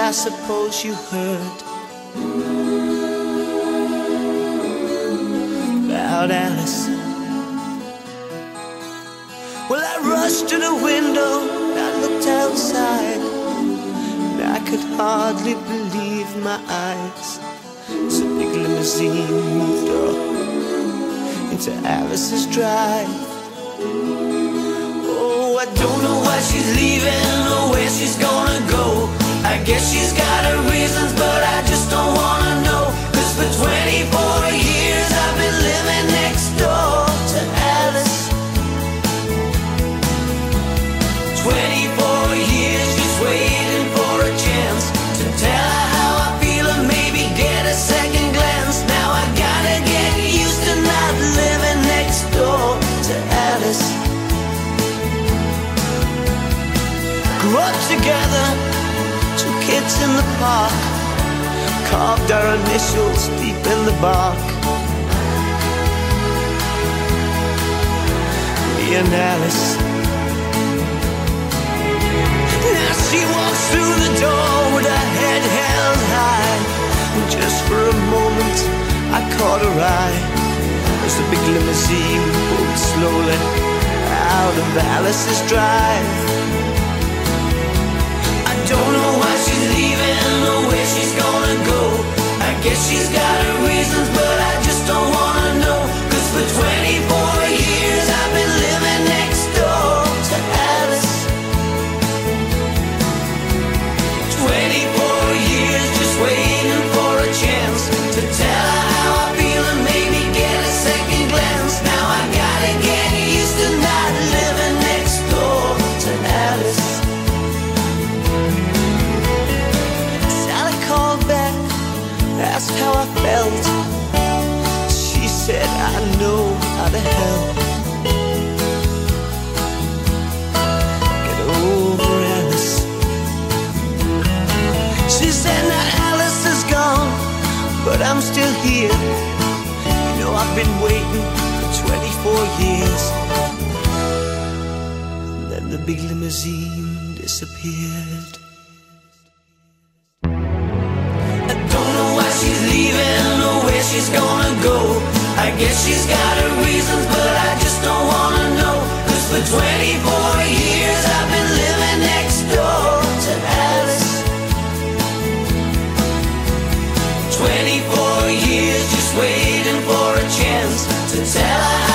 I suppose you heard about Alice. Well, I rushed to the window, I looked outside, and I could hardly believe my eyes. As a big limousine moved up into Alice's drive. Oh, I don't know why she's leaving or where she's gonna go. I guess she's got her reasons, but I just don't wanna know. 'Cause for 24 years I've been living next door to Alice. 24 years just waiting for a chance to tell her how I feel and maybe get a second glance. Now I gotta get used to not living next door to Alice. Grew up together, two kids in the park, carved our initials deep in the bark. Me and Alice. Now she walks through the door with her head held high, and just for a moment I caught her eye as the big limousine pulled slowly out of Alice's drive. I don't know why she's leaving or where she's gonna go. I guess she's got her reasons, but I just don't wanna know. 'Cause for 24 years I've been living next door to Alice. 24 years just waiting for a chance to tell her how I feel and maybe get a second glance. Now I gotta get used to not living next door to Alice. Sally called back, asked how I felt. She said, I know how to help. Get over Alice. She said, now Alice is gone, but I'm still here. You know I've been waiting for 24 years. And then the big limousine disappeared. I don't know why she's leaving or where she's gonna go. I guess she's got her reasons, but I just don't wanna know. 'Cause for 24 years I've been living next door to Alice. 24 years just waiting for a chance to tell her